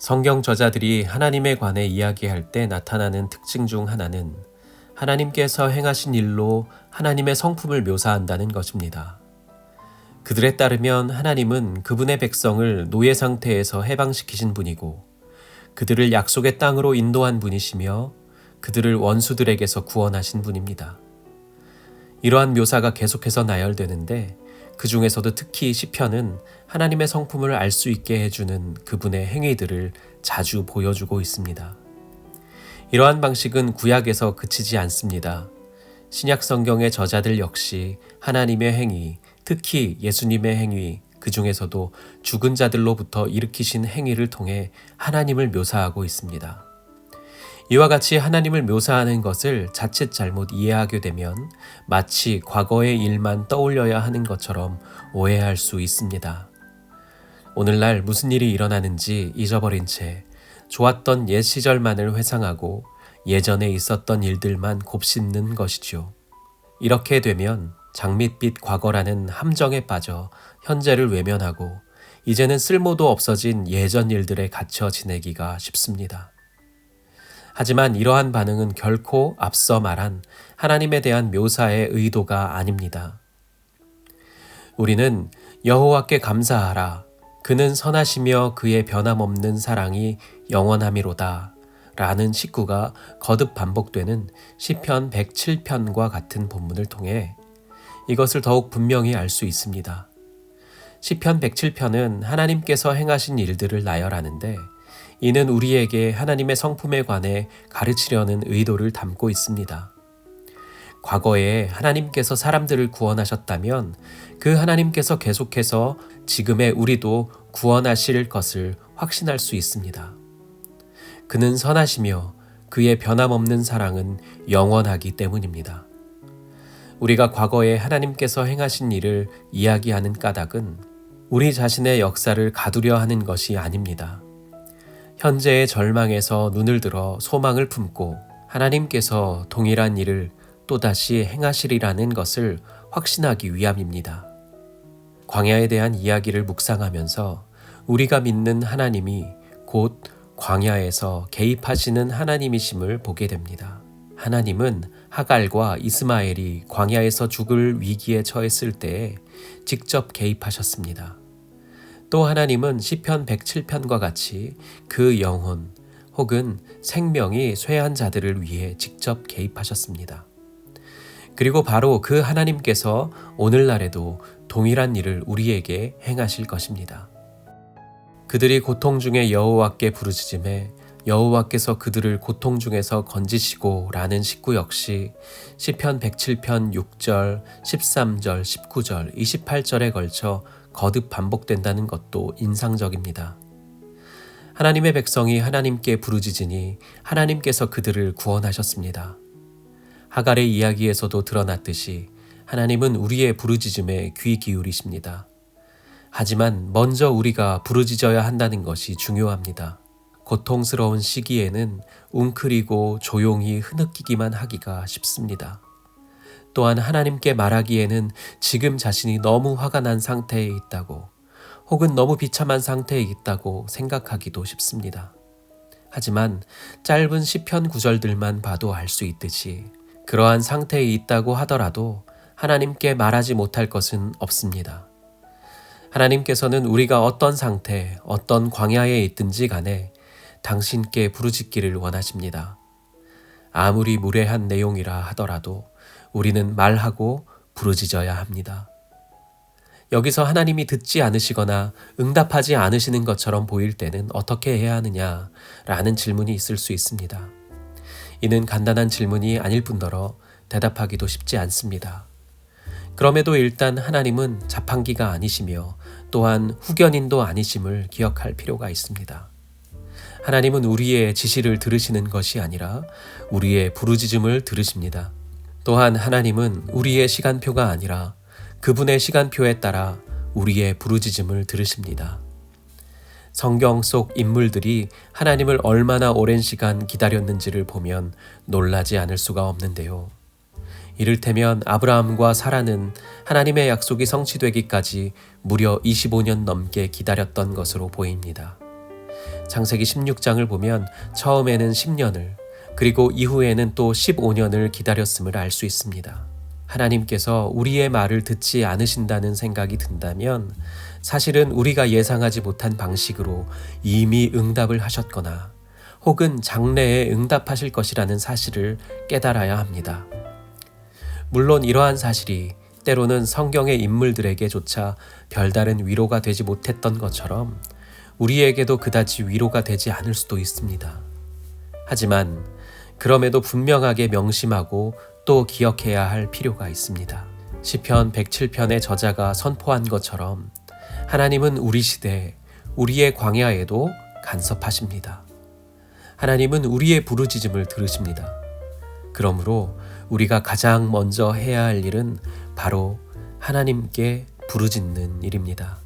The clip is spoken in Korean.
성경 저자들이 하나님에 관해 이야기할 때 나타나는 특징 중 하나는 하나님께서 행하신 일로 하나님의 성품을 묘사한다는 것입니다. 그들에 따르면 하나님은 그분의 백성을 노예 상태에서 해방시키신 분이고 그들을 약속의 땅으로 인도한 분이시며 그들을 원수들에게서 구원하신 분입니다. 이러한 묘사가 계속해서 나열되는데 그 중에서도 특히 시편은 하나님의 성품을 알 수 있게 해주는 그분의 행위들을 자주 보여주고 있습니다. 이러한 방식은 구약에서 그치지 않습니다. 신약 성경의 저자들 역시 하나님의 행위, 특히 예수님의 행위, 그 중에서도 죽은 자들로부터 일으키신 행위를 통해 하나님을 묘사하고 있습니다. 이와 같이 하나님을 묘사하는 것을 자칫 잘못 이해하게 되면 마치 과거의 일만 떠올려야 하는 것처럼 오해할 수 있습니다. 오늘날 무슨 일이 일어나는지 잊어버린 채 좋았던 옛 시절만을 회상하고 예전에 있었던 일들만 곱씹는 것이죠. 이렇게 되면 장밋빛 과거라는 함정에 빠져 현재를 외면하고 이제는 쓸모도 없어진 예전 일들에 갇혀 지내기가 쉽습니다. 하지만 이러한 반응은 결코 앞서 말한 하나님에 대한 묘사의 의도가 아닙니다. 우리는 여호와께 감사하라. 그는 선하시며 그의 변함없는 사랑이 영원함이로다. 라는 식구가 거듭 반복되는 시편 107편과 같은 본문을 통해 이것을 더욱 분명히 알 수 있습니다. 시편 107편은 하나님께서 행하신 일들을 나열하는데 이는 우리에게 하나님의 성품에 관해 가르치려는 의도를 담고 있습니다. 과거에 하나님께서 사람들을 구원하셨다면 그 하나님께서 계속해서 지금의 우리도 구원하실 것을 확신할 수 있습니다. 그는 선하시며 그의 변함없는 사랑은 영원하기 때문입니다. 우리가 과거에 하나님께서 행하신 일을 이야기하는 까닭은 우리 자신의 역사를 가두려 하는 것이 아닙니다. 현재의 절망에서 눈을 들어 소망을 품고 하나님께서 동일한 일을 또다시 행하시리라는 것을 확신하기 위함입니다. 광야에 대한 이야기를 묵상하면서 우리가 믿는 하나님이 곧 광야에서 개입하시는 하나님이심을 보게 됩니다. 하나님은 하갈과 이스마엘이 광야에서 죽을 위기에 처했을 때에 직접 개입하셨습니다. 또 하나님은 시편 107편과 같이 그 영혼 혹은 생명이 쇠한 자들을 위해 직접 개입하셨습니다. 그리고 바로 그 하나님께서 오늘날에도 동일한 일을 우리에게 행하실 것입니다. 그들이 고통 중에 여호와께 부르짖음에 여호와께서 그들을 고통 중에서 건지시고 라는 식구 역시 시편 107편 6절, 13절, 19절, 28절에 걸쳐 거듭 반복된다는 것도 인상적입니다. 하나님의 백성이 하나님께 부르짖으니 하나님께서 그들을 구원하셨습니다. 하갈의 이야기에서도 드러났듯이 하나님은 우리의 부르짖음에 귀 기울이십니다. 하지만 먼저 우리가 부르짖어야 한다는 것이 중요합니다. 고통스러운 시기에는 웅크리고 조용히 흐느끼기만 하기가 쉽습니다. 또한 하나님께 말하기에는 지금 자신이 너무 화가 난 상태에 있다고 혹은 너무 비참한 상태에 있다고 생각하기도 쉽습니다. 하지만 짧은 시편 구절들만 봐도 알 수 있듯이 그러한 상태에 있다고 하더라도 하나님께 말하지 못할 것은 없습니다. 하나님께서는 우리가 어떤 상태, 어떤 광야에 있든지 간에 당신께 부르짖기를 원하십니다. 아무리 무례한 내용이라 하더라도 우리는 말하고 부르짖어야 합니다. 여기서 하나님이 듣지 않으시거나 응답하지 않으시는 것처럼 보일 때는 어떻게 해야 하느냐라는 질문이 있을 수 있습니다. 이는 간단한 질문이 아닐 뿐더러 대답하기도 쉽지 않습니다. 그럼에도 일단 하나님은 자판기가 아니시며 또한 후견인도 아니심을 기억할 필요가 있습니다. 하나님은 우리의 지시를 들으시는 것이 아니라 우리의 부르짖음을 들으십니다. 또한 하나님은 우리의 시간표가 아니라 그분의 시간표에 따라 우리의 부르짖음을 들으십니다. 성경 속 인물들이 하나님을 얼마나 오랜 시간 기다렸는지를 보면 놀라지 않을 수가 없는데요. 이를테면 아브라함과 사라는 하나님의 약속이 성취되기까지 무려 25년 넘게 기다렸던 것으로 보입니다. 창세기 16장을 보면 처음에는 10년을 그리고 이후에는 또 15년을 기다렸음을 알 수 있습니다. 하나님께서 우리의 말을 듣지 않으신다는 생각이 든다면 사실은 우리가 예상하지 못한 방식으로 이미 응답을 하셨거나 혹은 장래에 응답하실 것이라는 사실을 깨달아야 합니다. 물론 이러한 사실이 때로는 성경의 인물들에게조차 별다른 위로가 되지 못했던 것처럼 우리에게도 그다지 위로가 되지 않을 수도 있습니다. 하지만 그럼에도 분명하게 명심하고 또 기억해야 할 필요가 있습니다. 시편 107편의 저자가 선포한 것처럼 하나님은 우리 시대, 우리의 광야에도 간섭하십니다. 하나님은 우리의 부르짖음을 들으십니다. 그러므로 우리가 가장 먼저 해야 할 일은 바로 하나님께 부르짖는 일입니다.